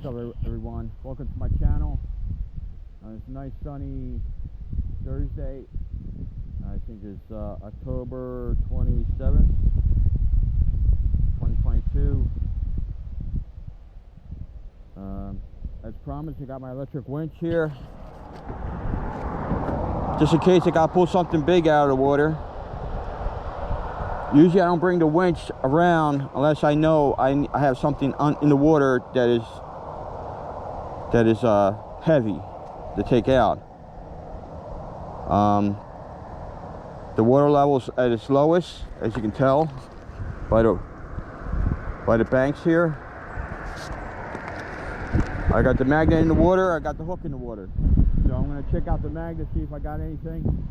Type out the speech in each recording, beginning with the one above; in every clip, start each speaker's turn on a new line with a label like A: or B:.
A: up, everyone? Welcome to my channel. It's a nice sunny Thursday. I think it's October 27th, 2022. As promised, I got my electric winch here, just in case I gotta pull something big out of the water. Usually I don't bring the winch around unless I know I have something in the water that is heavy to take out. The water level's at its lowest, as you can tell by the banks here. I got the magnet in the water, I got the hook in the water. So I'm gonna check out the magnet, see if I got anything.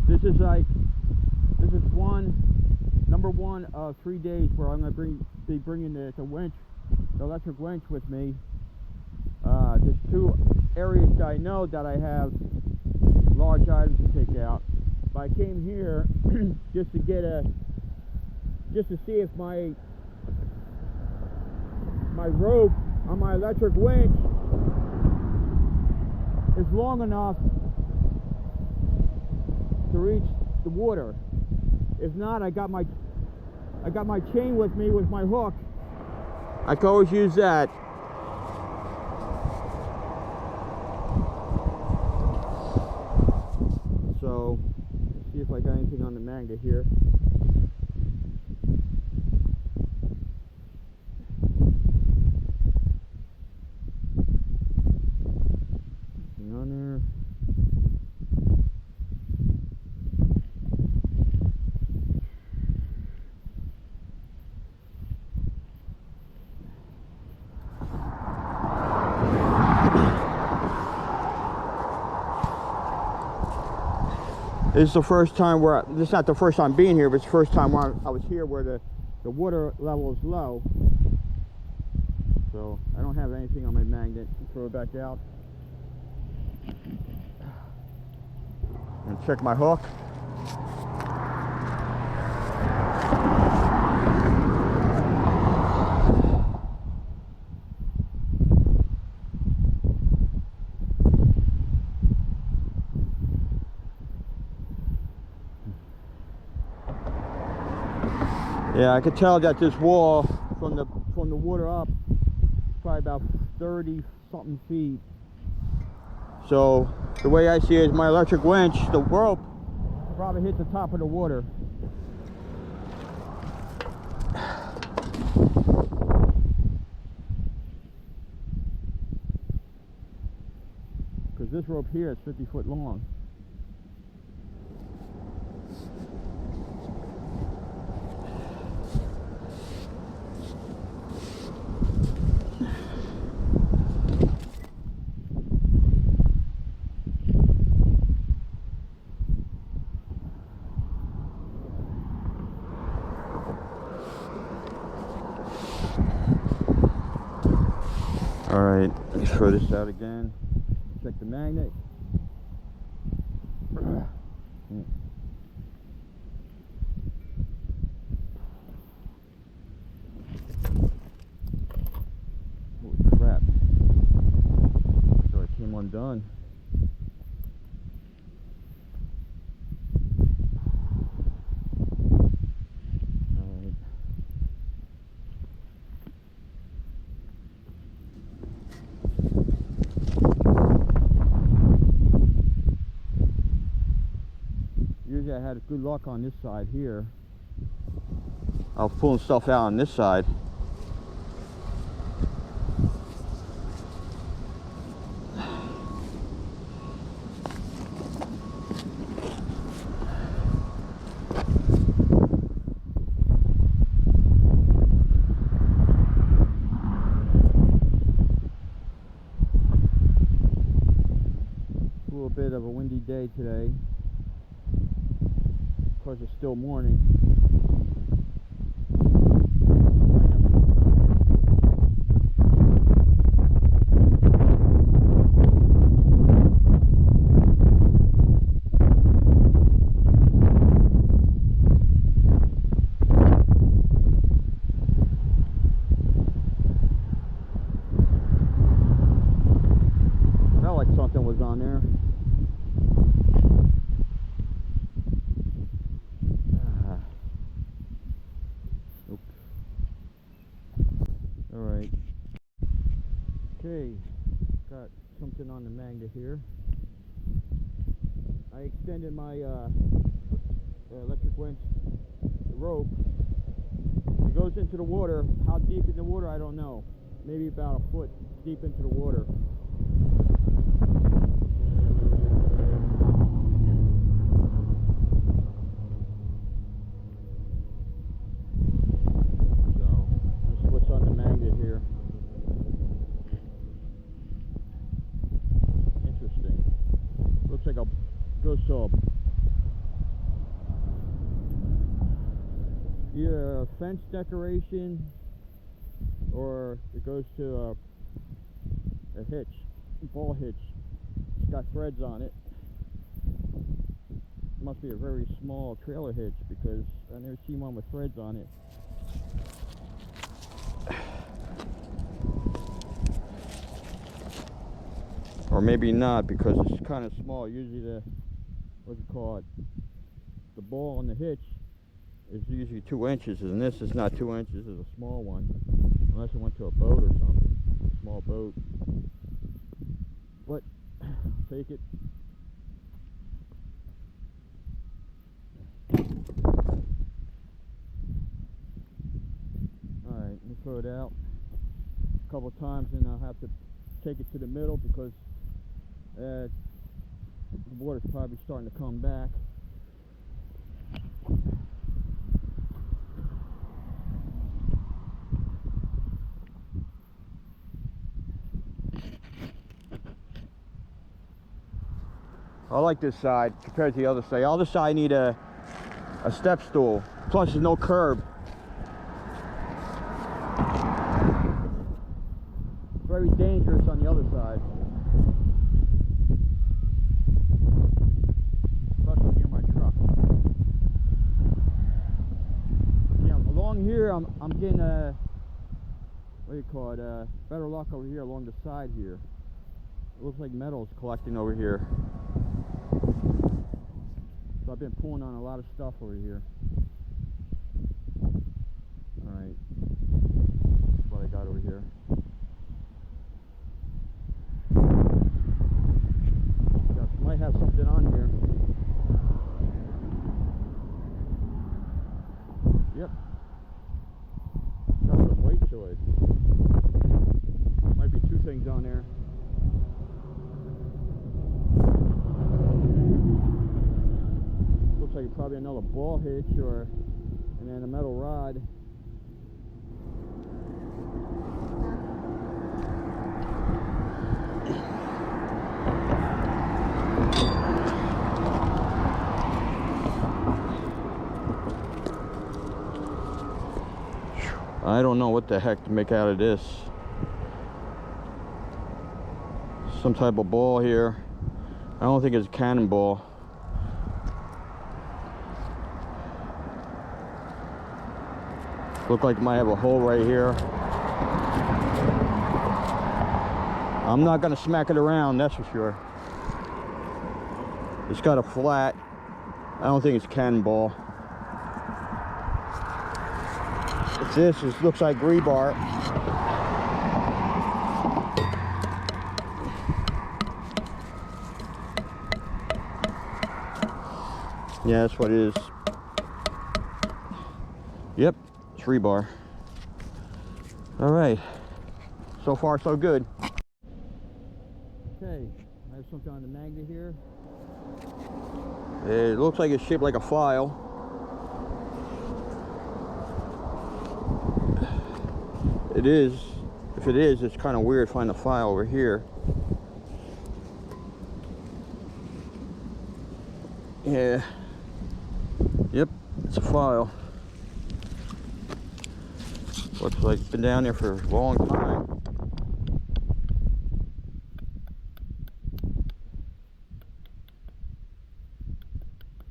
A: This is number one of 3 days where I'm gonna be bringing the winch, the electric winch with me. There's two areas that I know that I have large items to take out. But I came here just to see if my rope on my electric winch is long enough to reach the water. If not, I got my chain with me with my hook. I can always use that. So, let's see if I got anything on the magnet here. Anything on there? This is the first time this is not the first time being here, but it's the first time where I was here where the water level is low. So I don't have anything on my magnet. Throw it back out. And check my hook. Yeah, I could tell that this wall from the water up, probably about 30 something feet. So the way I see it is my electric winch, the rope, probably hit the top of the water. Because this rope here is 50 foot long. Alright, let me throw this out again. Check the magnet. Holy crap. So it came undone. I had good luck on this side here. I was pulling stuff out on this side. A little bit of a windy day today. Of course, it's still morning. got something on the magnet here. I extended my electric winch rope. It goes into the water. How deep in the water, I don't know. Maybe about a foot deep into the water. So that's what's on the magnet here. Interesting. Looks like a goes to either a fence decoration or it goes to a hitch, ball hitch. It's got threads on it. It must be a very small trailer hitch because I never seen one with threads on it. Or maybe not, because it's kind of small. Usually the, what's it called, the ball on the hitch is usually 2 inches, and this is not 2 inches. It's a small one, unless it went to a boat or something, a small boat. But take it. All right, let me throw it out a couple times, and I'll have to take it to the middle because the water's probably starting to come back. I like this side compared to the other side. The other side need a step stool. Plus there's no curb. Very dangerous on the other side. Especially near my truck. Yeah, along here I'm getting what do you call it? Better luck over here along the side here. It looks like metal's collecting over here. So I've been pulling on a lot of stuff over here. Alright. That's what I got over here. Might have something on here. Yep. Got some weight to it. Might be 2 things on there. Looks like probably another ball hitch and then a metal rod. I don't know what the heck to make out of this. Some type of ball here. I don't think it's a cannonball. Look like it might have a hole right here. I'm not gonna smack it around, that's for sure. It's got a flat. I don't think it's a cannonball. If this looks like rebar. Yeah, that's what it is. Yep, it's rebar. All right, so far so good. Okay, I have something on the magnet here. It looks like it's shaped like a file. It is. If it is, it's kind of weird finding a file over here. Yeah. Yep, it's a file. Looks like it's been down there for a long time.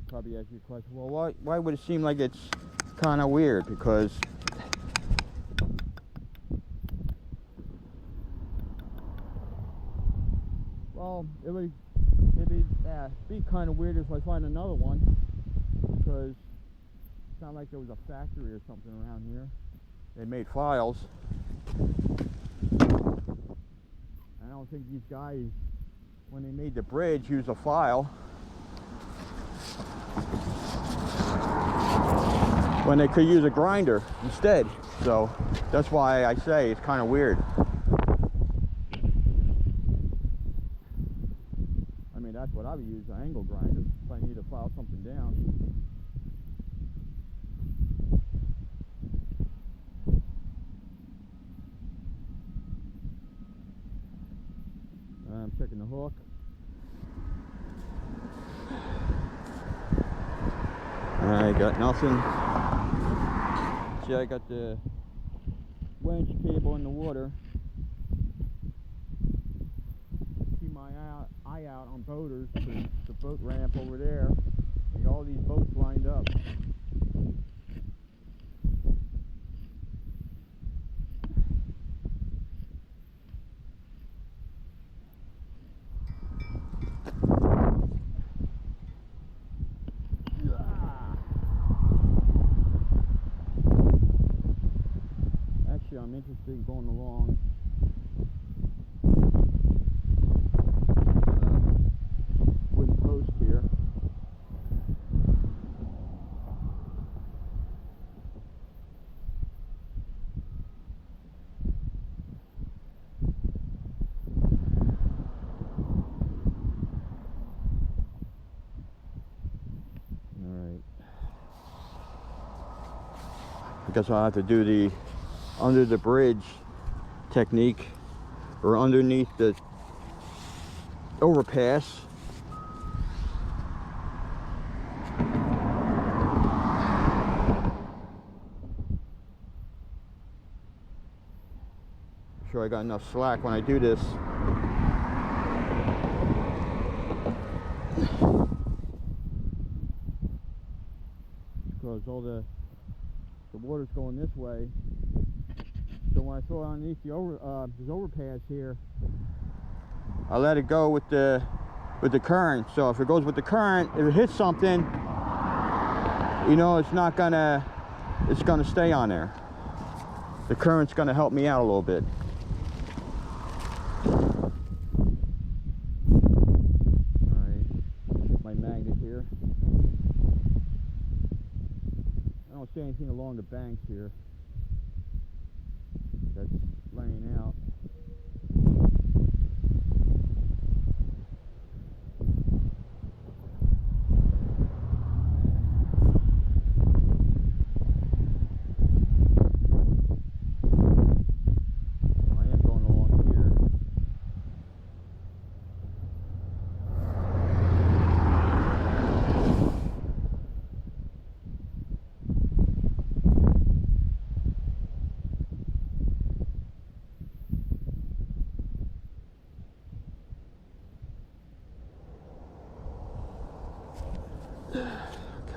A: Probably ask you a question, well, why would it seem like it's kind of weird? Because well, it would be kind of weird if I find another one, because it sounded like there was a factory or something around here. They made files. And don't think these guys, when they made the bridge, used a file. When they could use a grinder instead. So that's why I say it's kind of weird. I mean, that's what I would use, an angle grinder, if I need to file something down. I'm checking the hook. I got nothing. See, I got the winch cable in the water. Keep my eye out on boaters. There's the boat ramp over there. And all these boats lined up. I'm interested in going along wooden post here. Alright. I guess I'll have to do the under the bridge technique, or underneath the overpass. I'm sure I got enough slack when I do this. Because all the water's going this way. So when I throw it underneath the this overpass here, I let it go with the current. So if it goes with the current, if it hits something, you know, it's gonna stay on there. The current's gonna help me out a little bit. All right, check my magnet here. I don't see anything along the banks here that's laying out. I am going along here.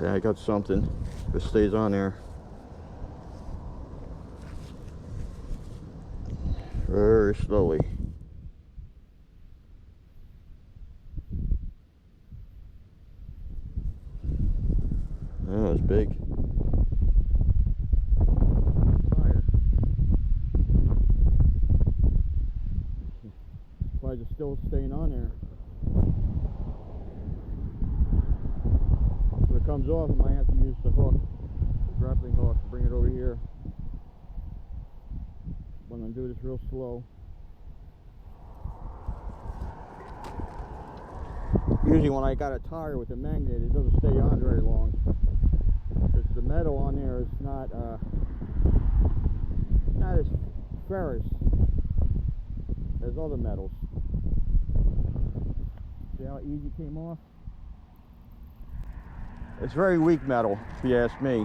A: Okay, I got something. If it stays on there. Very slowly. Oh, it's big. Fire. Why is it still staying on there? If it comes off, I might have to use the hook, the grappling hook, to bring it over here. But I'm going to do this real slow. Usually when I got a tire with a magnet, it doesn't stay on very long. Because the metal on there is not as ferrous as other metals. See how easy it came off? It's very weak metal, if you ask me.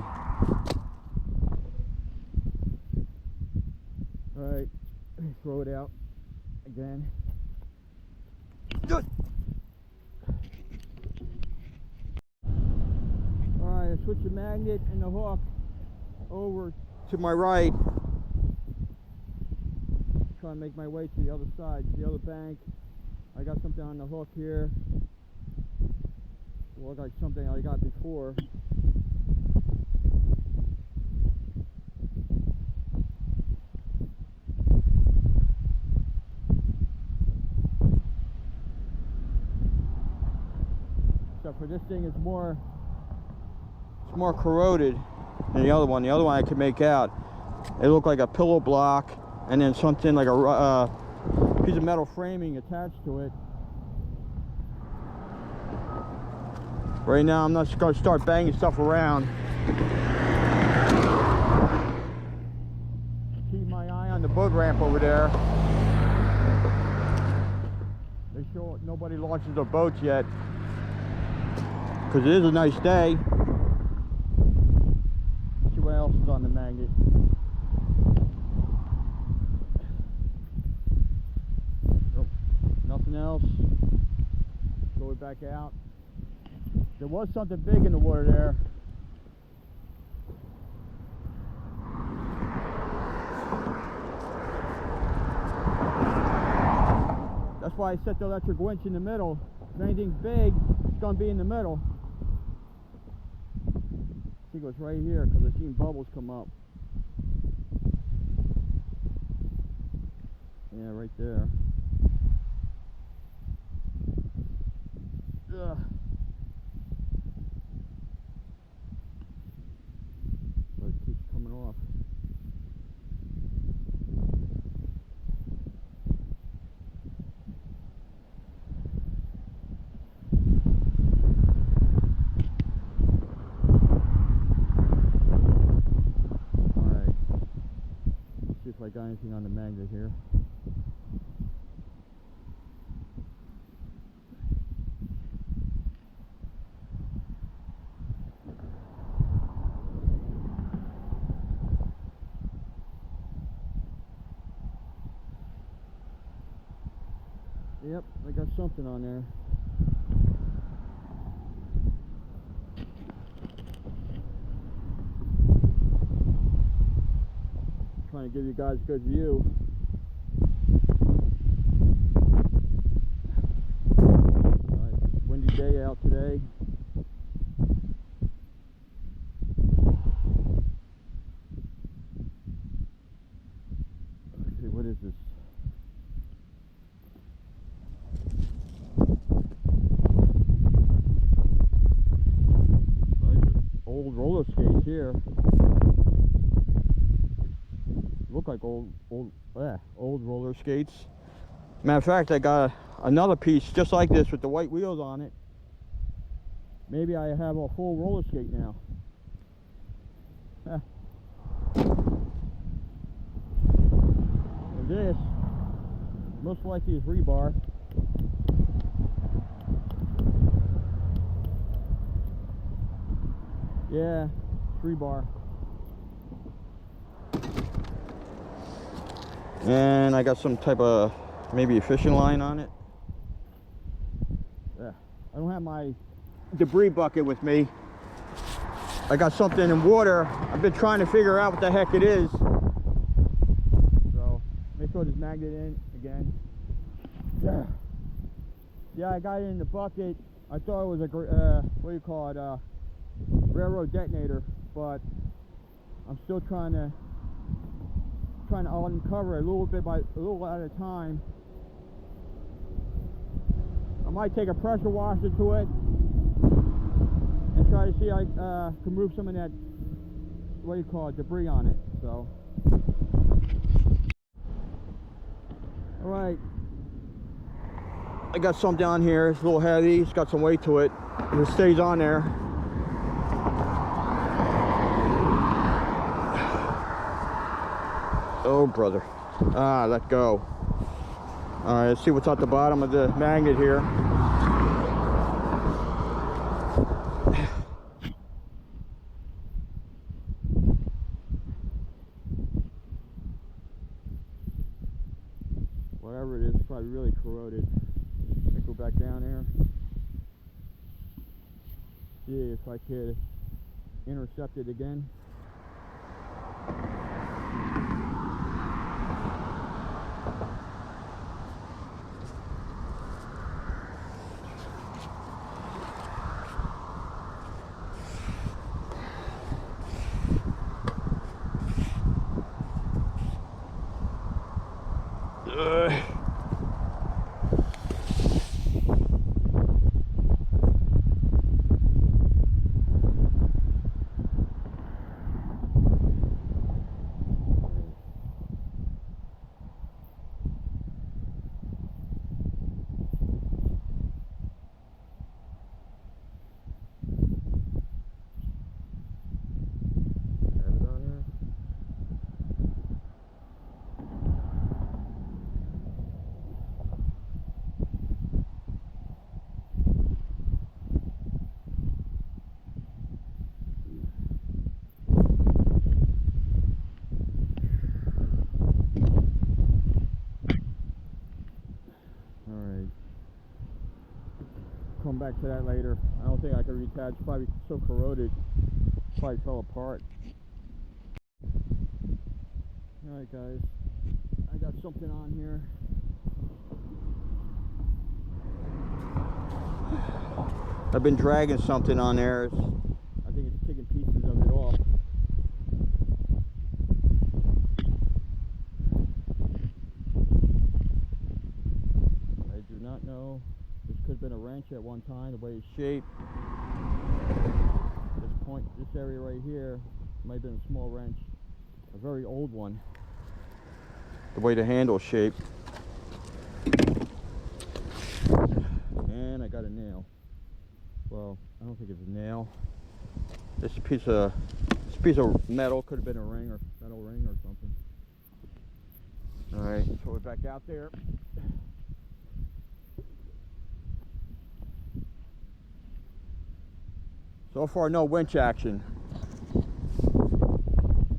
A: Alright, throw it out again. Good. Alright, I switch the magnet and the hook over to my right. Try and make my way to the other side, to the other bank. I got something on the hook here. Look like something I got before. this thing is more corroded than the other one. The other one I could make out. It looked like a pillow block and then something like a piece of metal framing attached to it. Right now I'm not just going to start banging stuff around. Keep my eye on the boat ramp over there. Make sure nobody launches their boats yet, because it is a nice day. Let's see what else is on the magnet. Nope, nothing else. Go back out. There was something big in the water there. That's why I set the electric winch in the middle. If anything's big, it's going to be in the middle. I think it was right here because I've seen bubbles come up. Yeah, right there. Ugh. But it keeps coming off. Alright. See if I got anything on the magnet here. Yep, I got something on there. Trying to give you guys a good view. Alright, windy day out today. Let's see, what is this? Old roller skates here. Look like old roller skates. Matter of fact, I got another piece just like this with the white wheels on it. Maybe I have a full roller skate now. And this most likely is rebar. Yeah, 3 bar. And I got some type of maybe a fishing line on it. Yeah, I don't have my debris bucket with me. I got something in water. I've been trying to figure out what the heck it is. So, let me throw this magnet in again. Yeah, I got it in the bucket. I thought it was a, what do you call it, railroad detonator, but I'm still trying to uncover it a little bit by a little at a time. I might take a pressure washer to it and try to see if I can remove some of that, what do you call it, debris on it. So, all right, I got some down here. It's a little heavy. It's got some weight to it. If it stays on there. Oh, brother. Ah, let go. All right, let's see what's at the bottom of the magnet here. Whatever it is, it's probably really corroded. Let's go back down there. See if I could intercept it again. come back to that later. I don't think I can reattach. It's probably so corroded. Probably fell apart. Alright guys, I got something on here. I've been dragging something on there. I think it's taking pieces of it off. I do not know. This could have been a wrench at one time, the way it's shaped. This area right here might have been a small wrench. A very old one. The way the handle's shaped. And I got a nail. Well, I don't think it's a nail. This piece of metal could have been a ring or metal ring or something. Alright, so we're back out there. So far, no winch action.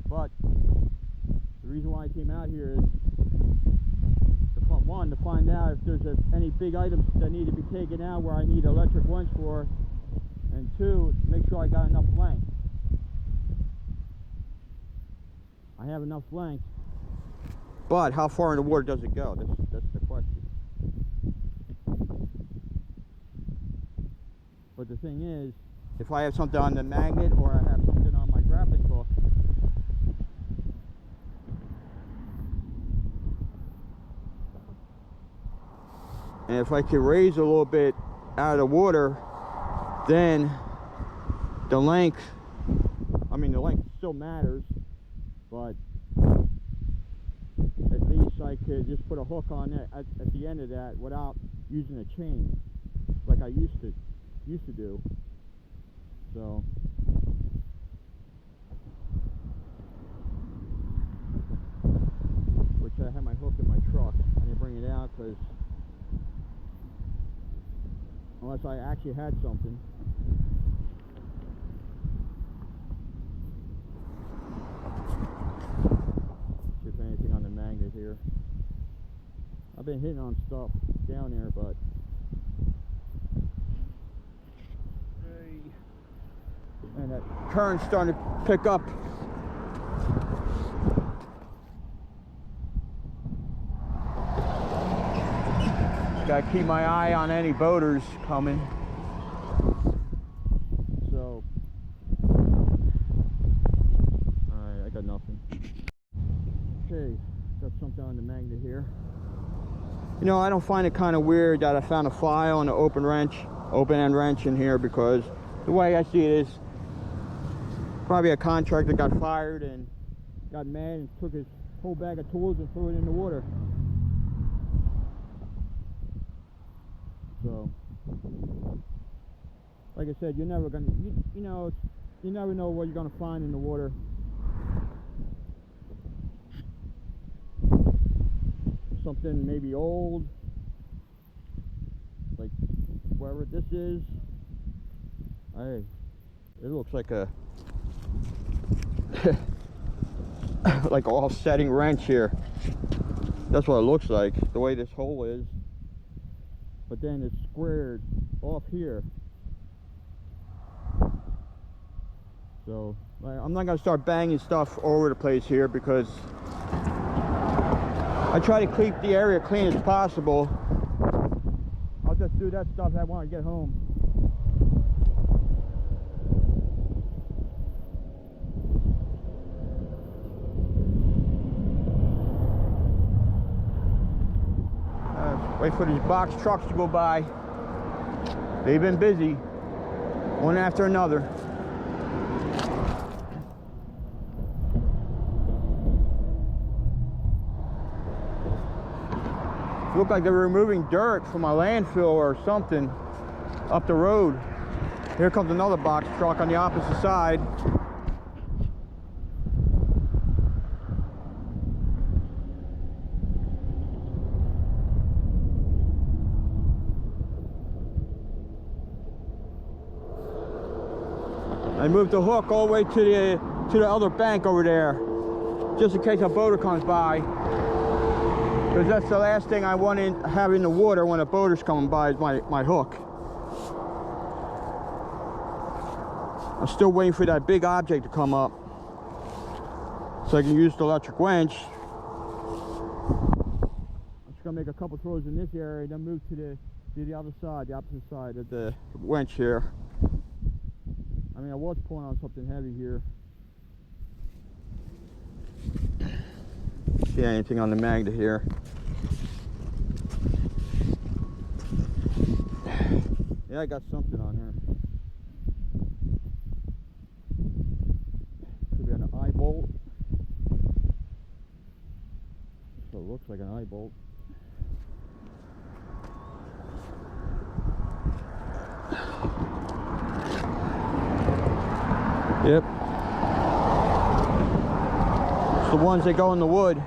A: But the reason why I came out here is to find out if there's any big items that need to be taken out where I need electric winch for, and two, make sure I got enough length. I have enough length, but how far in the water does it go? That's the question. But the thing is, if I have something on the magnet or I have something on my grappling hook, and if I can raise a little bit out of the water, then the length, I mean the length still matters, but at least I could just put a hook on it at the end of that without using a chain like I used to do. So which I had my hook in my truck. I didn't bring it out because unless I actually had something. See if anything on the magnet here. I've been hitting on stuff down there, but and that current's starting to pick up. Gotta keep my eye on any boaters coming. So, alright, I got nothing. Okay, got something on the magnet here. You know, I don't find it kind of weird that I found a file and an open end wrench in here, because the way I see it is probably a contractor got fired and got mad and took his whole bag of tools and threw it in the water. So, like I said, you're never gonna, you know, you never know what you're gonna find in the water. Something maybe old, like wherever this is. It looks like a like offsetting wrench here. That's what it looks like, the way this hole is. But then it's squared off here. So I'm not going to start banging stuff all over the place here, because I try to keep the area clean as possible. I'll just do that stuff when I get home. Wait for these box trucks to go by. They've been busy, one after another. Look like they're removing dirt from a landfill or something up the road. Here comes another box truck on the opposite side. I moved the hook all the way to the other bank over there, just in case a boater comes by. Because that's the last thing I want to have in the water when a boater's coming by, is my hook. I'm still waiting for that big object to come up so I can use the electric winch. I'm just gonna make a couple throws in this area, then move to the other side, the opposite side of the winch here. I mean, I was pulling on something heavy here. See anything on the magnet here? Yeah, I got something on here. Could be an eye bolt. So it looks like an eye bolt. Yep. It's the ones that go in the wood.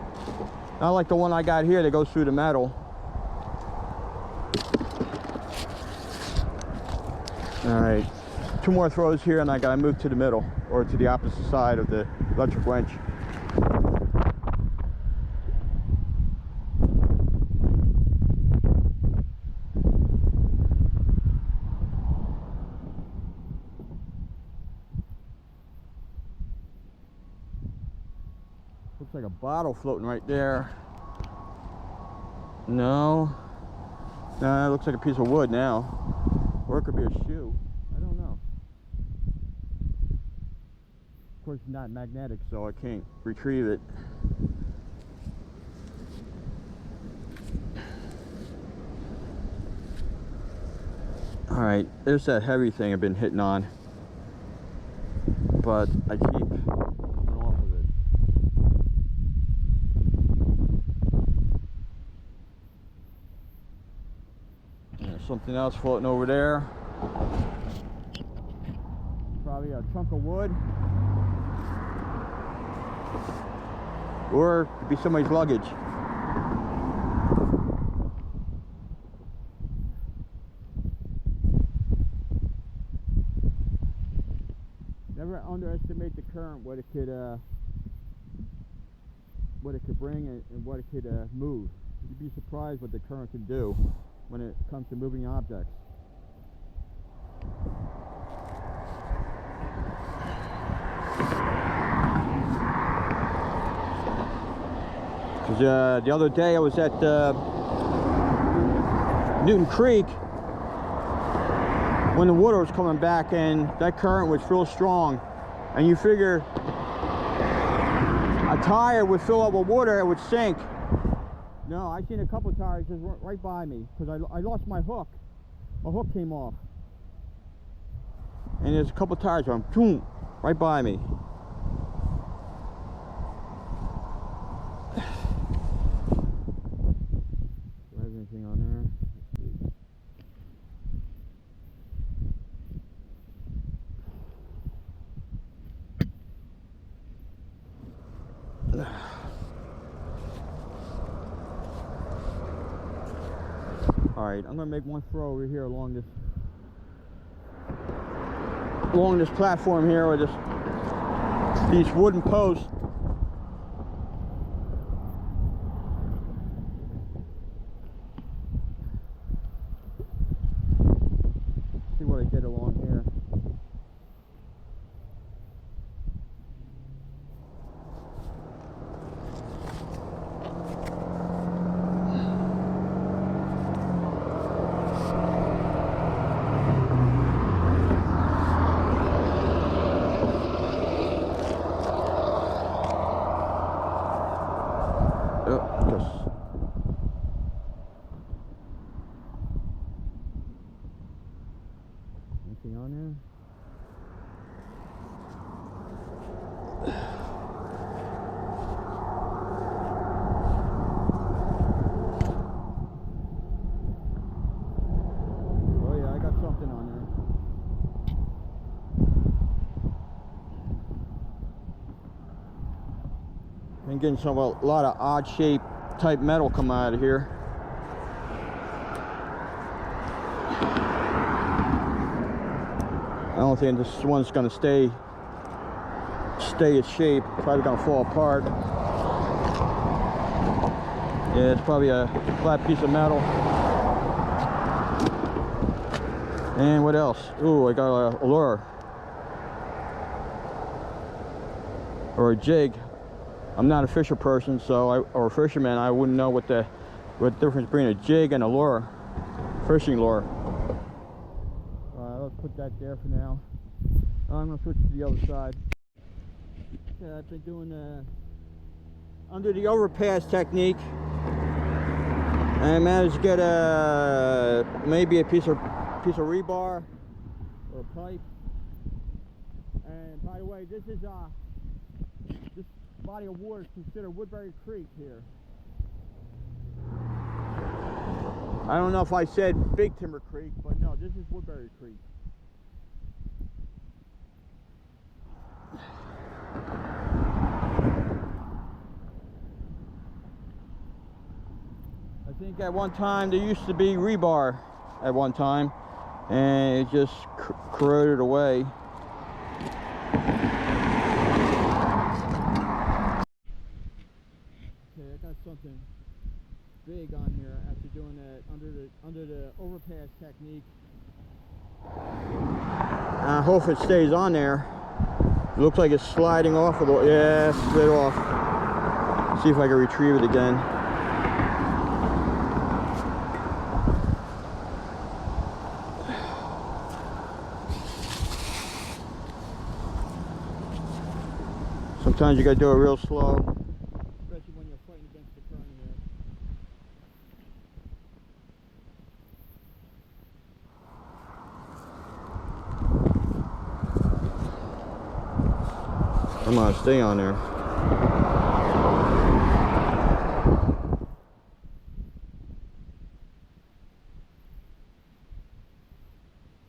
A: Not like the one I got here that goes through the metal. Alright. 2 more throws here and I gotta move to the middle, or to the opposite side of the electric winch. Looks like a bottle floating right there. No. No, it looks like a piece of wood now. Or it could be a shoe. I don't know. Of course, it's not magnetic, so I can't retrieve it. Alright, there's that heavy thing I've been hitting on. But I keep coming off of it. There's something else floating over there. Probably a chunk of wood. Or it could be somebody's luggage. Never underestimate the current, what it could bring and what it could move. You'd be surprised what the current can do when it comes to moving objects. Because the other day I was at Newton Creek when the water was coming back and that current was real strong, and you figure a tire would fill up with water, it would sink. No, I seen a couple of tires just right by me because I lost my hook. My hook came off, and there's a couple of tires going boom right by me. Do I have anything on there? Alright, I'm gonna make one throw over here along this platform here, or these wooden posts. See what I get along here. Anything on there? Oh yeah, I got something on there. Been getting a lot of odd shape type metal come out of here. I don't think this one's gonna stay its shape. Probably gonna fall apart. Yeah, it's probably a flat piece of metal. And what else? Ooh, I got a lure. or a jig. I'm not a fisher person, or a fisherman. I wouldn't know what the difference between a jig and a lure, fishing lure. Let's put that there for now. I'm gonna switch to the other side. Okay, I've been doing under the overpass technique, and I managed to get maybe a piece of rebar or a pipe. And by the way, this body of water is considered Woodbury Creek here. I don't know if I said Big Timber Creek, but no, this is Woodbury Creek. I think at one time there used to be rebar at one time, and it just corroded away. Okay, I got something big on here after doing that under the overpass technique. I hope it stays on there. It looks like it's sliding off a little. Yeah, it slid off. See if I can retrieve it again. Sometimes you gotta do it real slow, especially when you're fighting against the current here. Come on, stay on there.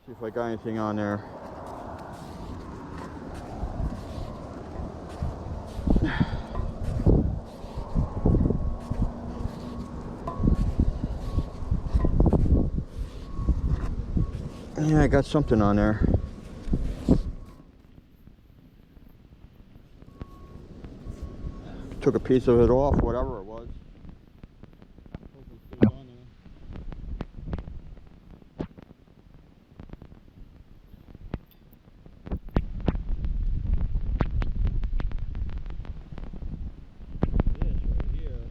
A: See if I got anything on there. Yeah, I got something on there. Took a piece of it off, whatever it was. Hopefully it stays on there. This right here.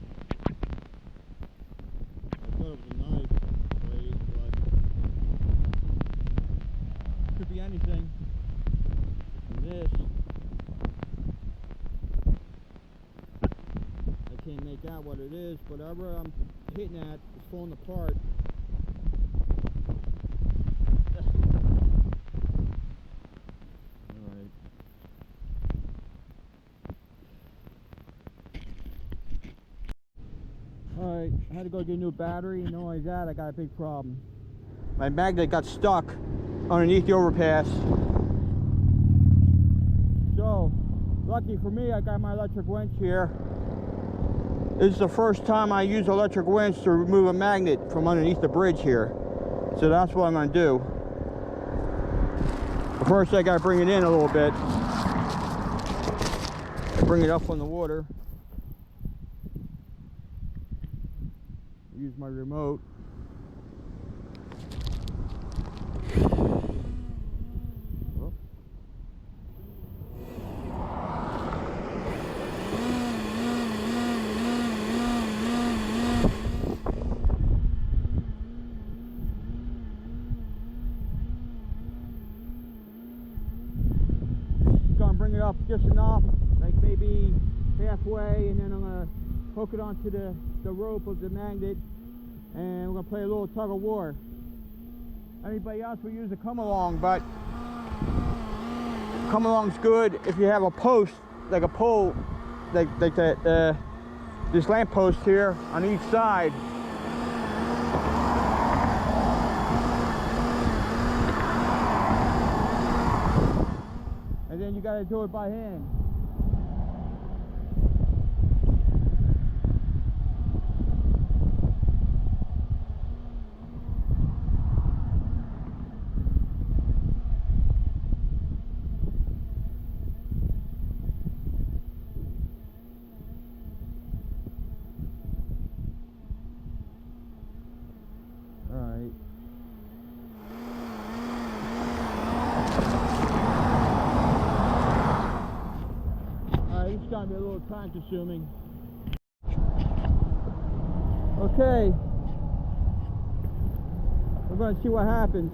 A: I thought it was a knife blade, but could be anything. And this, I can't make out what it is. Whatever I'm hitting at is falling apart. Alright. Alright, I had to go get a new battery, and not only that, I got a big problem. My magnet got stuck underneath the overpass. So, lucky for me, I got my electric winch here. This is the first time I use electric winch to remove a magnet from underneath the bridge here. So that's what I'm going to do. But first I got to bring it in a little bit. Bring it up from the water. Use my remote. Bring it up just enough, like maybe halfway, and then I'm going to hook it onto the rope of the magnet, and we're going to play a little tug of war. Anybody else will use a come along, but come along's good if you have a post, like a pole, like that, this lamp post here on each side. And then you got to do it by hand. All right. starting to be a little time consuming. Okay, we're going to see what happens.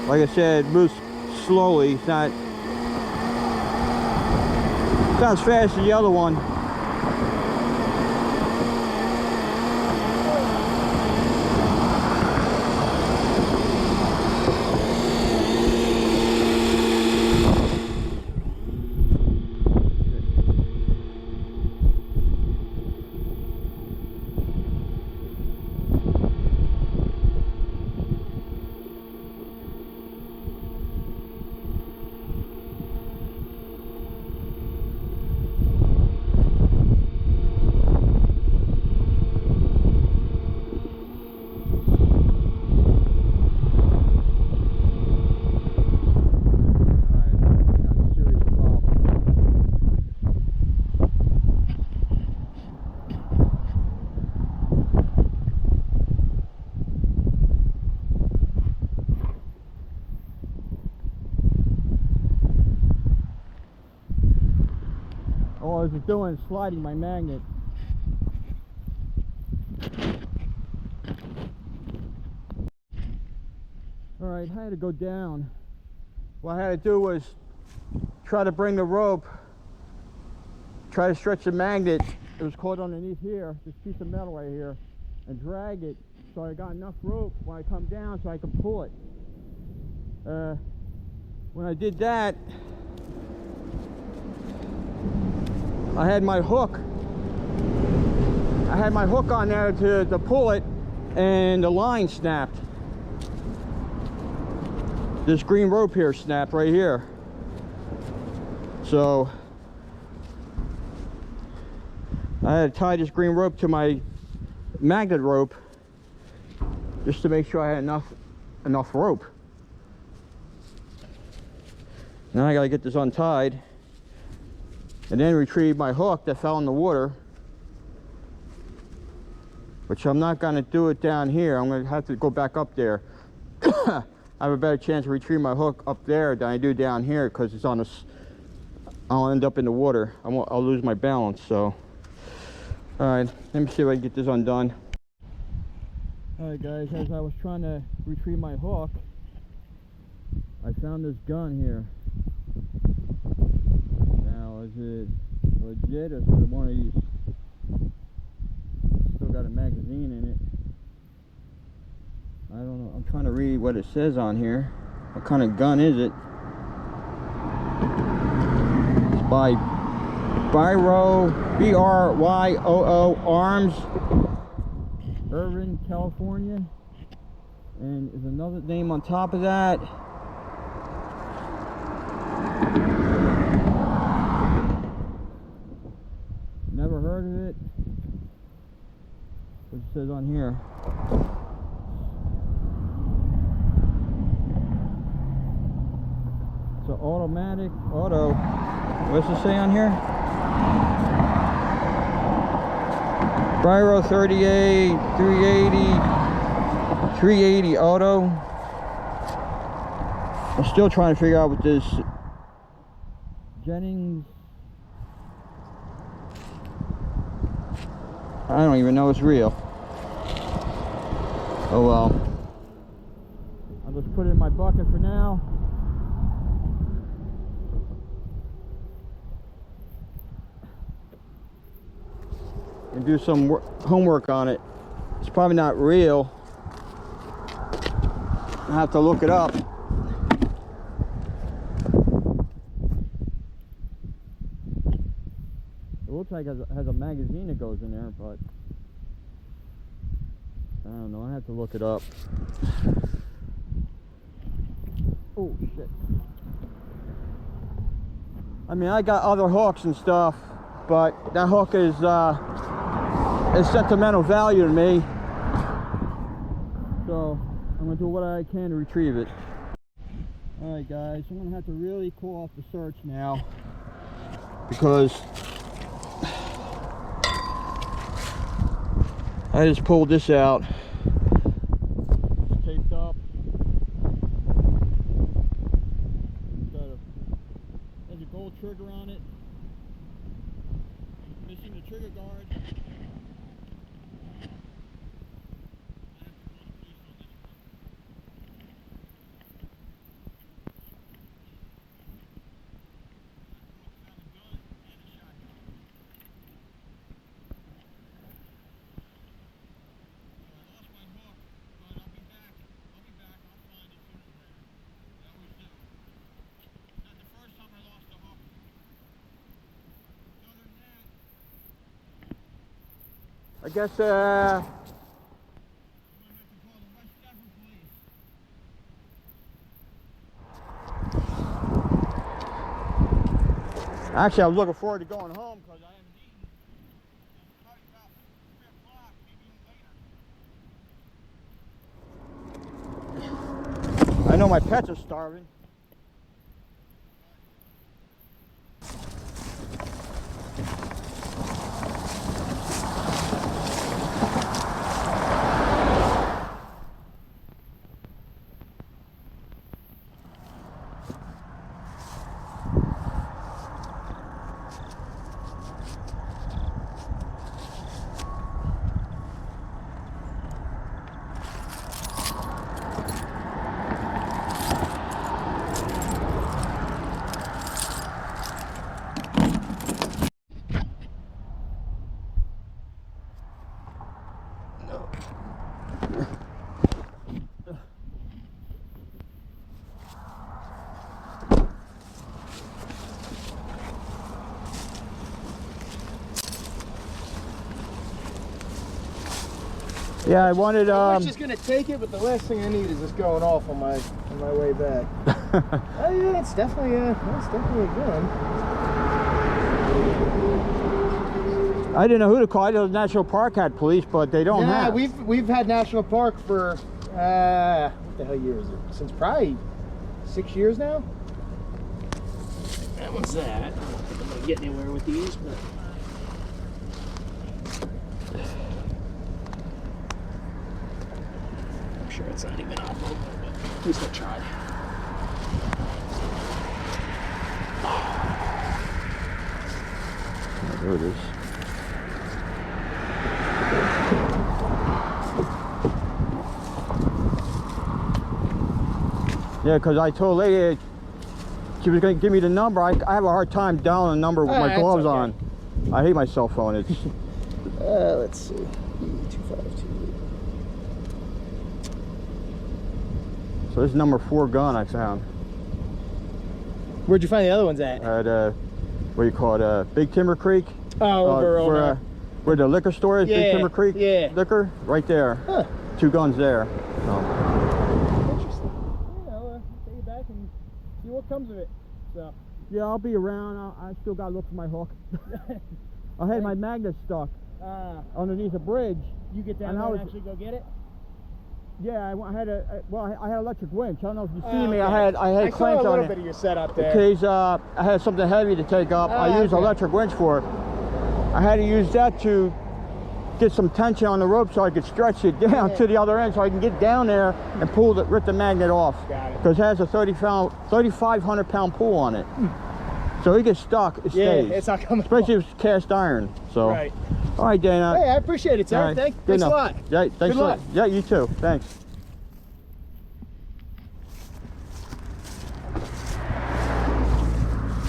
A: Like I said, it moves slowly. It's not as fast as the other one. All I was doing is sliding my magnet. Alright, I had to go down. What I had to do was try to bring the rope, try to stretch the magnet. It was caught underneath here, this piece of metal right here, and drag it so I got enough rope when I come down so I could pull it. When I did that, I had my hook on there to pull it, and the line snapped. This green rope here snapped right here. So I had to tie this green rope to my magnet rope just to make sure I had enough rope. Now I gotta get this untied and then retrieve my hook that fell in the water, which I'm not gonna do it down here. I'm gonna have to go back up there. I have a better chance to retrieve my hook up there than I do down here because it's on I'll end up in the water. I'll lose my balance. So, all right, let me see if I can get this undone. All right, guys, as I was trying to retrieve my hook, I found this gun here. Now, is it legit or is it one of these? Still got a magazine in it. I don't know. I'm trying to read what it says on here. What kind of gun is it? It's by Byro, B-R-Y-O-O Arms, Irvine, California. And there's another name on top of that. Never heard of it. What it says on here. It's an automatic auto. What's it say on here? Byro 38 380 auto. I'm still trying to figure out what this Jennings. I don't even know it's real. Oh well. I'll just put it in my bucket for now. And do some homework on it. It's probably not real. I have to look it up. looks like it has a magazine that goes in there, but I don't know. I have to look it up. Oh shit! I mean, I got other hooks and stuff, but that hook is sentimental value to me. So I'm gonna do what I can to retrieve it. All right, guys, I'm gonna have to really call off the search now because I just pulled this out. It's taped up. There's a gold trigger on it. Missing the trigger guard. I guess, actually, I was looking forward to going home because I haven't eaten. It's probably about 3 o'clock, maybe even later. I know my pets are starving. Yeah, I wanted.
B: I was just gonna take it, but the last thing I need is just going off on my way back. Oh yeah, it's definitely a gun.
A: I didn't know who to call. I know National Park had police, but they don't have.
B: Yeah, we've had National Park for what the hell year is it? Since probably 6 years now. That one's that. I don't think I'm gonna get anywhere with these, but. Sure it's not even on, but at least I tried.
A: Oh, there it is. Yeah, because I told lady she was going to give me the number. I have a hard time dialing the number with my gloves on. I hate my cell phone. It's
B: let's see. 252.
A: So this is number 4 gun I found.
B: Where'd you find the other ones at?
A: At what do you call it? Big Timber Creek.
B: Oh, over
A: where the liquor store is.
B: Yeah,
A: Big Timber Creek.
B: Yeah.
A: Liquor, right there.
B: Huh.
A: 2 guns there. So.
B: Interesting. You know, take it back and see what comes of it. So.
A: Yeah, I'll be around. I still got to look for my hook. I had my magnet stuck underneath a bridge.
B: You get down there and actually go get it?
A: Yeah, I had a electric winch. I don't know if you see me.
B: Okay.
A: I had clamps on it.
B: I saw a little bit of your setup there.
A: In case I had something heavy to take up, I used electric winch for it. I had to use that to get some tension on the rope so I could stretch it down to the other end so I can get down there and rip the magnet off.
B: Got it.
A: Because it has a 3,500 pound pull on it. So it gets stuck, it stays.
B: It's not coming
A: Especially if it's cast iron. So.
B: Right.
A: All right, Dana.
B: Hey, I appreciate it, sir.
A: Right.
B: Thanks a lot.
A: Yeah, thanks a lot. Yeah, you too. Thanks.